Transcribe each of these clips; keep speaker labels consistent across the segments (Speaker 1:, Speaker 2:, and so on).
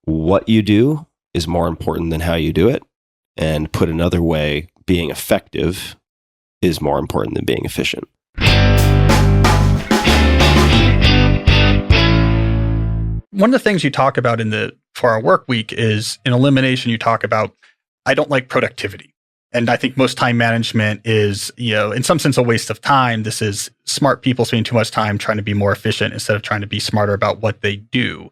Speaker 1: what you do is more important than how you do it. And put another way, being effective is more important than being efficient.
Speaker 2: One of the things you talk about in the 4-Hour Workweek is in elimination, you talk about, I don't like productivity. And I think most time management is, in some sense, a waste of time. This is smart people spending too much time trying to be more efficient instead of trying to be smarter about what they do.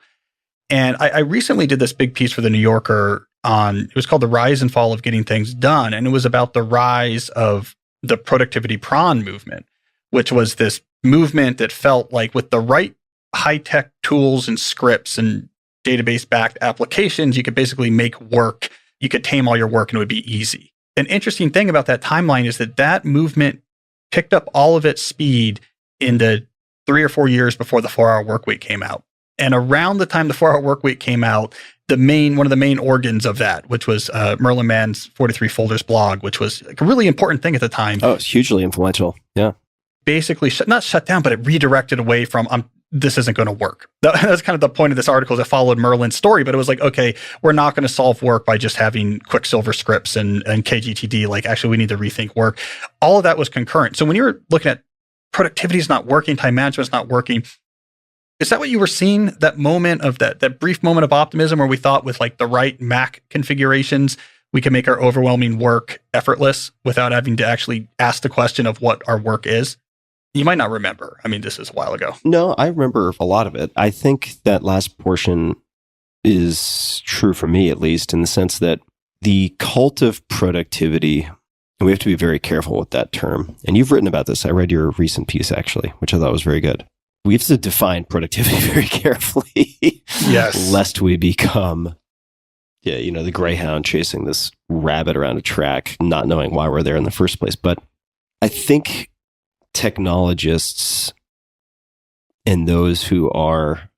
Speaker 2: And I recently did this big piece for the New Yorker it was called The Rise and Fall of Getting Things Done. And it was about the rise of the productivity prawn movement, which was this movement that felt like with the right high-tech tools and scripts and database-backed applications, you could basically make work, you could tame all your work and it would be easy. An interesting thing about that timeline is that movement picked up all of its speed in the 3 or 4 years before the 4-Hour Workweek came out. And around the time the 4-Hour Workweek came out, one of the main organs of that, which was Merlin Mann's 43 Folders blog, which was a really important thing at the time.
Speaker 1: Oh, it's hugely influential. Yeah.
Speaker 2: Basically, not shut down, but it redirected away from, this isn't going to work. That's kind of the point of this article, is it followed Merlin's story, but it was like, okay, we're not going to solve work by just having Quicksilver scripts and KGTD. Like, actually, we need to rethink work. All of that was concurrent. So when you were looking at productivity is not working, time management is not working, is that what you were seeing, that moment of that brief moment of optimism where we thought with like the right Mac configurations, we can make our overwhelming work effortless without having to actually ask the question of what our work is? You might not remember. I mean, this is a while ago.
Speaker 1: No, I remember a lot of it. I think that last portion is true for me, at least, in the sense that the cult of productivity, and we have to be very careful with that term. And you've written about this. I read your recent piece, actually, which I thought was very good. We have to define productivity very carefully.
Speaker 2: Yes.
Speaker 1: Lest we become, the greyhound chasing this rabbit around a track, not knowing why we're there in the first place. But I think technologists and those who are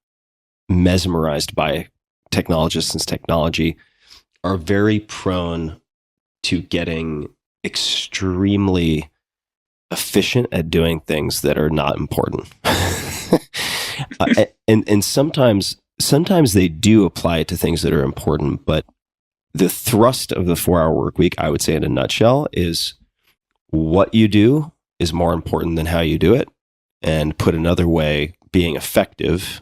Speaker 1: mesmerized by technologists and technology are very prone to getting extremely efficient at doing things that are not important. And sometimes they do apply it to things that are important, but the thrust of the 4-Hour Workweek, I would say in a nutshell, is what you do is more important than how you do it. And put another way, being effective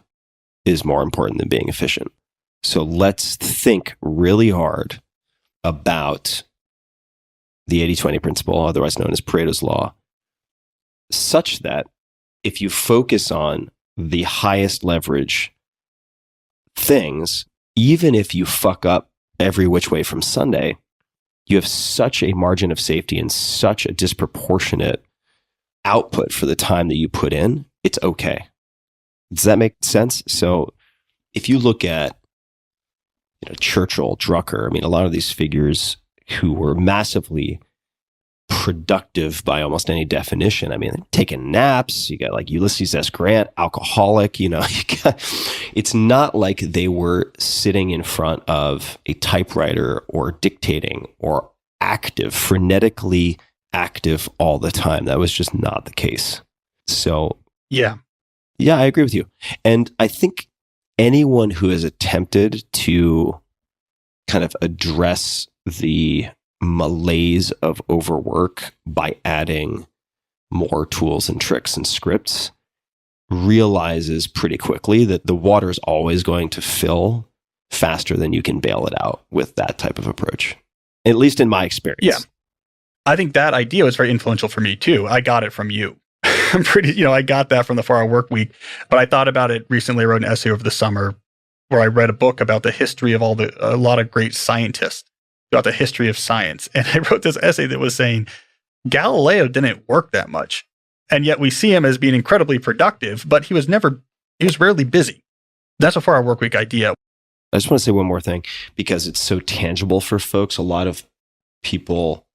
Speaker 1: is more important than being efficient. So let's think really hard about the 80-20 principle, otherwise known as Pareto's Law, such that if you focus on the highest leverage things, even if you fuck up every which way from Sunday, you have such a margin of safety and such a disproportionate output for the time that you put in, it's okay. Does that make sense? So if you look at Churchill, Drucker, I mean, a lot of these figures who were massively productive by almost any definition. I mean, taking naps, you got like Ulysses S. Grant, alcoholic, it's not like they were sitting in front of a typewriter or dictating or frenetically active all the time. That was just not the case. So
Speaker 2: yeah,
Speaker 1: I agree with you. And I think anyone who has attempted to kind of address the malaise of overwork by adding more tools and tricks and scripts realizes pretty quickly that the water is always going to fill faster than you can bail it out with that type of approach, at least in my experience.
Speaker 2: Yeah. I think that idea was very influential for me too. I got it from you. I got that from the 4-Hour Workweek, but I thought about it recently. I wrote an essay over the summer where I read a book about the history of a lot of great scientists, about the history of science. And I wrote this essay that was saying Galileo didn't work that much. And yet we see him as being incredibly productive, but he was rarely busy. That's a 4-Hour Workweek idea.
Speaker 1: I just want to say one more thing because it's so tangible for folks. A lot of people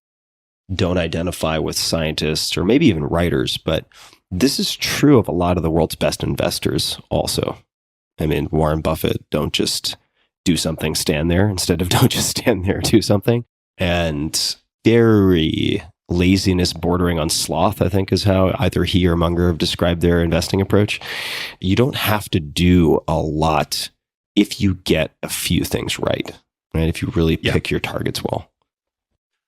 Speaker 1: don't identify with scientists or maybe even writers, but this is true of a lot of the world's best investors also. I mean, Warren Buffett, don't just do something, stand there, instead of don't just stand there, do something. And very laziness bordering on sloth, I think, is how either he or Munger have described their investing approach. You don't have to do a lot if you get a few things right? If you really pick your targets well.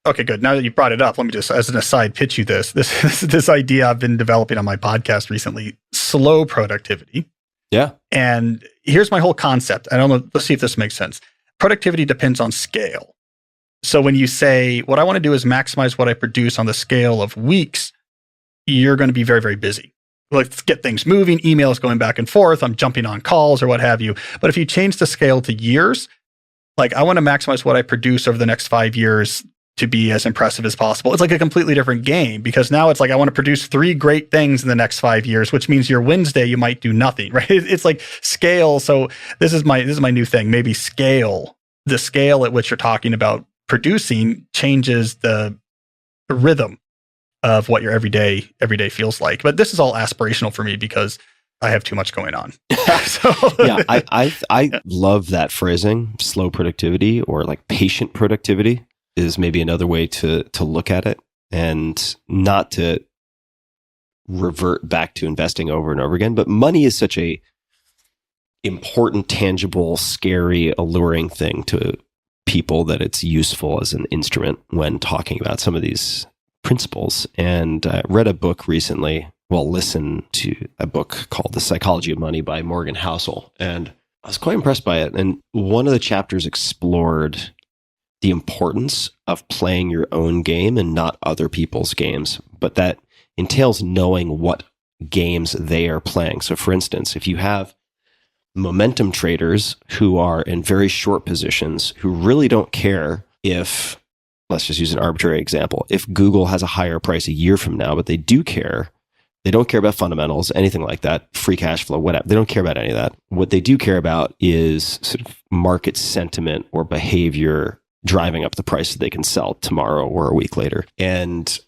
Speaker 2: Okay, good. Now that you brought it up, let me just, as an aside, pitch you this idea I've been developing on my podcast recently: slow productivity.
Speaker 1: Yeah.
Speaker 2: And here's my whole concept. I don't know. Let's see if this makes sense. Productivity depends on scale. So when you say, what I want to do is maximize what I produce on the scale of weeks, you're going to be very, very busy. Let's get things moving. Emails going back and forth. I'm jumping on calls or what have you. But if you change the scale to years, like I want to maximize what I produce over the next 5 years to be as impressive as possible. It's like a completely different game, because now it's like I want to produce 3 great things in the next 5 years, which means your Wednesday you might do nothing, right? It's like scale. So this is my new thing. Maybe scale. The scale at which you're talking about producing changes the rhythm of what your everyday feels like. But this is all aspirational for me because I have too much going on. So
Speaker 1: yeah, I love that phrasing, slow productivity, or like patient productivity is maybe another way to look at it, and not to revert back to investing over and over again. But money is such a important, tangible, scary, alluring thing to people that it's useful as an instrument when talking about some of these principles. And I read a book recently, listened to a book called The Psychology of Money by Morgan Housel, and I was quite impressed by it. And one of the chapters explored the importance of playing your own game and not other people's games, but that entails knowing what games they are playing. So for instance, if you have momentum traders who are in very short positions, who really don't care if, let's just use an arbitrary example, if Google has a higher price a year from now, but they do care. They don't care about fundamentals, anything like that, free cash flow, whatever. They don't care about any of that. What they do care about is sort of market sentiment or behavior driving up the price that they can sell tomorrow or a week later. And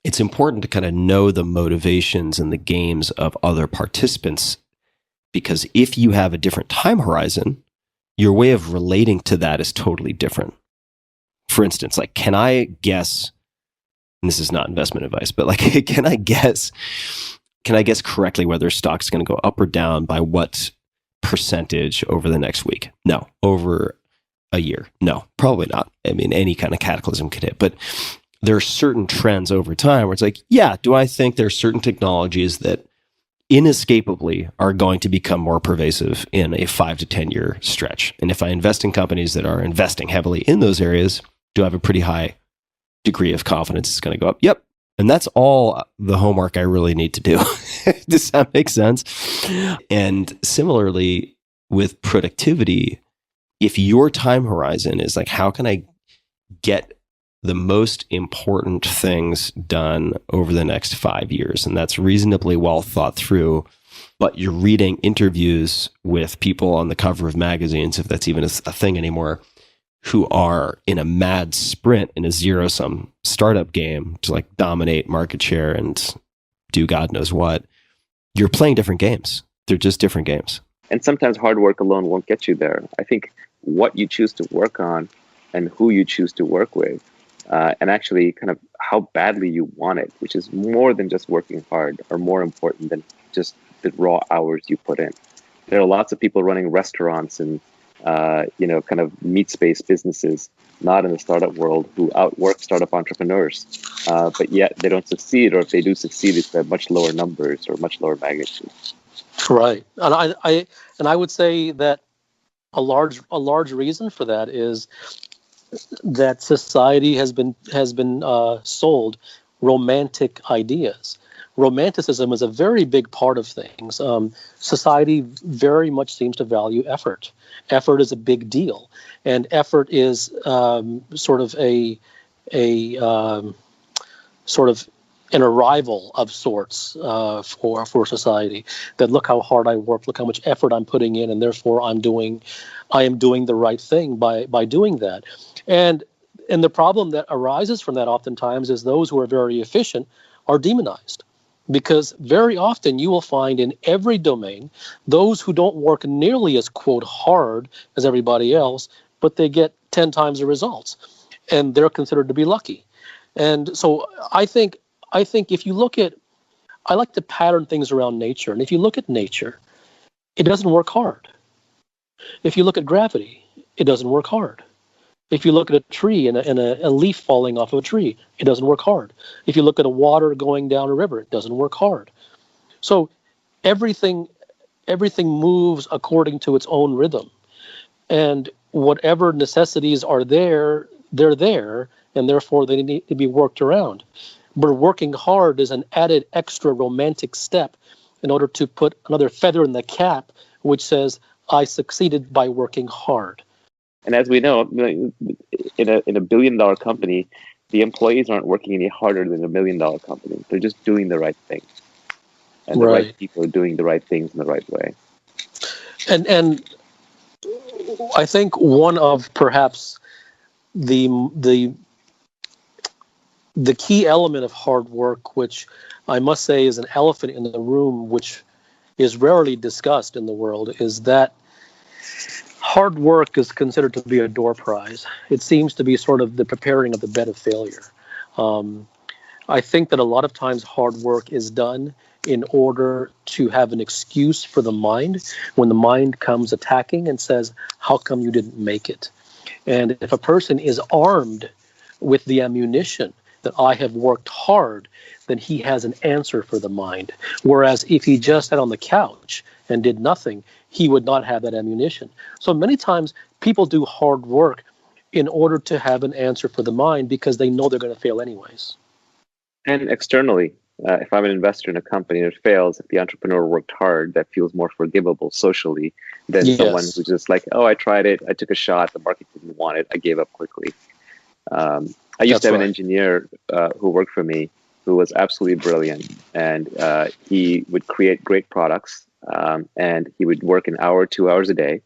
Speaker 1: it's important to kind of know the motivations and the games of other participants, because if you have a different time horizon, your way of relating to that is totally different. For instance, like, can I guess, and this is not investment advice, but like, can I guess correctly whether a stock's going to go up or down by what percentage over the next week? No. Over a year? No, probably not. I mean, any kind of cataclysm could hit, but there are certain trends over time where it's like, yeah, do I think there are certain technologies that inescapably are going to become more pervasive in a 5 to 10 year stretch? And if I invest in companies that are investing heavily in those areas, do I have a pretty high degree of confidence it's going to go up? Yep. And that's all the homework I really need to do. Does that make sense? And similarly with productivity, if your time horizon is like, how can I get the most important things done over the next 5 years? And that's reasonably well thought through, but you're reading interviews with people on the cover of magazines, if that's even a thing anymore, who are in a mad sprint in a zero-sum startup game to like dominate market share and do God knows what. You're playing different games. They're just different games.
Speaker 3: And sometimes hard work alone won't get you there. I think what you choose to work on and who you choose to work with, and actually kind of how badly you want it, which is more than just working hard, are more important than just the raw hours you put in. There are lots of people running restaurants and kind of meat space businesses, not in the startup world, who outwork startup entrepreneurs, but yet they don't succeed, or if they do succeed, it's at much lower numbers or much lower magnitude.
Speaker 4: Right, and I would say that a large reason for that is that society has been sold romantic ideas. Romanticism is a very big part of things. Society very much seems to value effort. Effort is a big deal, and effort is sort of an arrival of sorts for society. That look how hard I work, look how much effort I'm putting in, and therefore I am doing the right thing by doing that. And the problem that arises from that oftentimes is those who are very efficient are demonized. Because very often you will find in every domain those who don't work nearly as, quote, hard as everybody else, but they get 10 times the results, and they're considered to be lucky. And so I think if you look at, I like to pattern things around nature, and if you look at nature, it doesn't work hard. If you look at gravity, it doesn't work hard. If you look at a tree and a leaf falling off of a tree, it doesn't work hard. If you look at a water going down a river, it doesn't work hard. So everything moves according to its own rhythm. And whatever necessities are there, they're there, and therefore they need to be worked around. But working hard is an added extra romantic step in order to put another feather in the cap, which says, I succeeded by working hard.
Speaker 3: And as we know, in a $1 billion company, the employees aren't working any harder than a $1 million company. They're just doing the right thing. And the right people are doing the right things in the right way.
Speaker 4: And I think one of perhaps the key element of hard work, which I must say is an elephant in the room, which is rarely discussed in the world, is that hard work is considered to be a door prize. It seems to be sort of the preparing of the bed of failure. I think that a lot of times hard work is done in order to have an excuse for the mind when the mind comes attacking and says, how come you didn't make it? And if a person is armed with the ammunition that I have worked hard, then he has an answer for the mind. Whereas if he just sat on the couch and did nothing, he would not have that ammunition. So many times people do hard work in order to have an answer for the mind because they know they're going to fail anyways.
Speaker 3: And externally, if I'm an investor in a company that fails, if the entrepreneur worked hard, that feels more forgivable socially than someone who's just like, oh, I tried it, I took a shot, the market didn't want it, I gave up quickly. I used to have an engineer who worked for me who was absolutely brilliant, and he would create great products, and he would work an hour, 2 hours a day,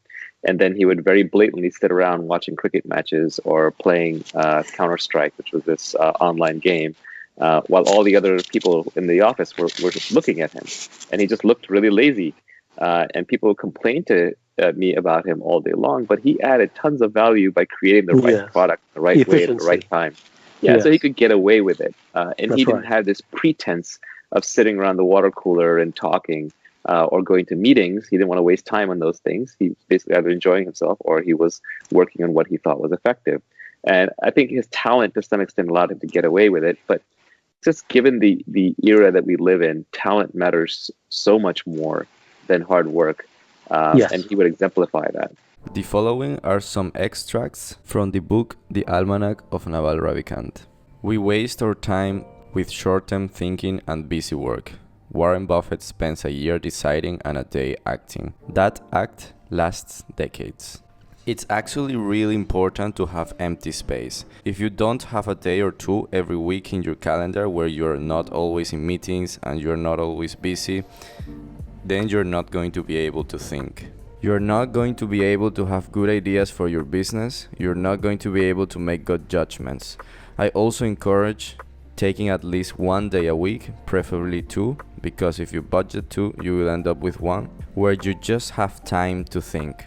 Speaker 3: and then he would very blatantly sit around watching cricket matches or playing Counter-Strike, which was this online game, while all the other people in the office were looking at him. And he just looked really lazy. And people complained to me about him all day long, but he added tons of value by creating the right product, the right way, at the right time. So he could get away with it. And he didn't have this pretense of sitting around the water cooler and talking or going to meetings. He didn't want to waste time on those things. He was basically either enjoying himself or he was working on what he thought was effective. And I think his talent to some extent allowed him to get away with it. But just given the era that we live in, talent matters so much more than hard work. And he would exemplify that.
Speaker 5: The following are some extracts from the book The Almanac of Naval Ravikant. We waste our time with short-term thinking and busy work. Warren Buffett spends a year deciding and a day acting. That act lasts decades. It's actually really important to have empty space. If you don't have a day or two every week in your calendar where you're not always in meetings and you're not always busy, then you're not going to be able to think. You're not going to be able to have good ideas for your business. You're not going to be able to make good judgments. I also encourage taking at least 1 day a week, preferably 2, because if you budget 2, you will end up with 1, where you just have time to think.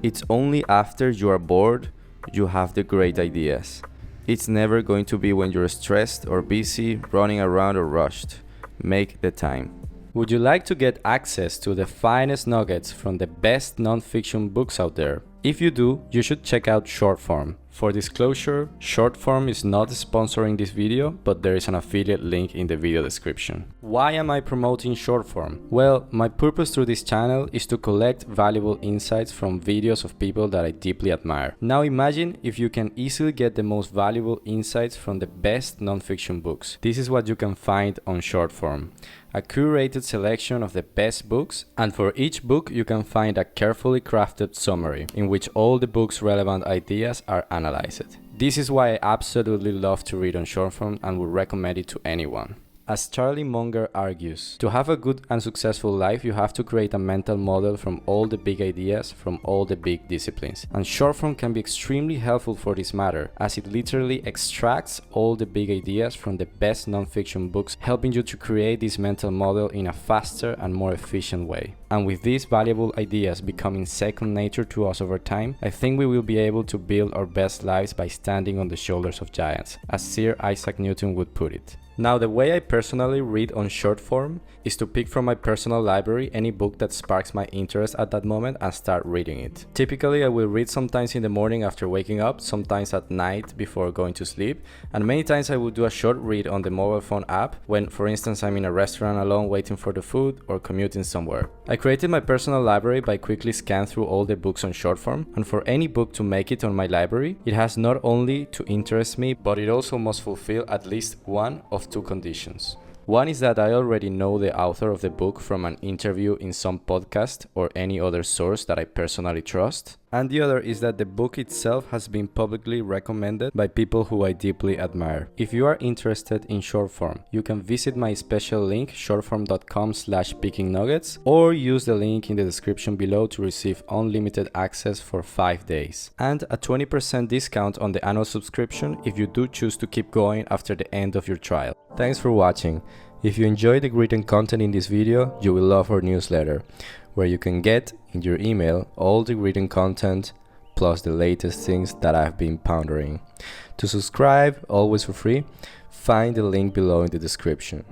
Speaker 5: It's only after you are bored you have the great ideas. It's never going to be when you're stressed or busy, running around or rushed. Make the time. Would you like to get access to the finest nuggets from the best non-fiction books out there? If you do, you should check out Shortform. For disclosure, Shortform is not sponsoring this video, but there is an affiliate link in the video description. Why am I promoting Shortform? Well, my purpose through this channel is to collect valuable insights from videos of people that I deeply admire. Now imagine if you can easily get the most valuable insights from the best non-fiction books. This is what you can find on Shortform. A curated selection of the best books, and for each book you can find a carefully crafted summary in which all the book's relevant ideas are analyzed. This is why I absolutely love to read on Shortform and would recommend it to anyone. As Charlie Munger argues, to have a good and successful life, you have to create a mental model from all the big ideas, from all the big disciplines. And Shortform can be extremely helpful for this matter, as it literally extracts all the big ideas from the best non-fiction books, helping you to create this mental model in a faster and more efficient way. And with these valuable ideas becoming second nature to us over time, I think we will be able to build our best lives by standing on the shoulders of giants, as Sir Isaac Newton would put it. Now, the way I personally read on Shortform is to pick from my personal library any book that sparks my interest at that moment and start reading it. Typically, I will read sometimes in the morning after waking up, sometimes at night before going to sleep, and many times I will do a short read on the mobile phone app when, for instance, I'm in a restaurant alone waiting for the food or commuting somewhere. I created my personal library by quickly scanning through all the books on Shortform, and for any book to make it on my library, it has not only to interest me, but it also must fulfill at least one of two conditions. One is that I already know the author of the book from an interview in some podcast or any other source that I personally trust. And the other is that the book itself has been publicly recommended by people who I deeply admire. If you are interested in Shortform, you can visit my special link shortform.com/pickingnuggets or use the link in the description below to receive unlimited access for 5 days and a 20% discount on the annual subscription if you do choose to keep going after the end of your trial. Thanks for watching. If you enjoyed the written content in this video, you will love our newsletter, where you can get in your email all the written content plus the latest things that I've been pondering. To subscribe, always for free, find the link below in the description.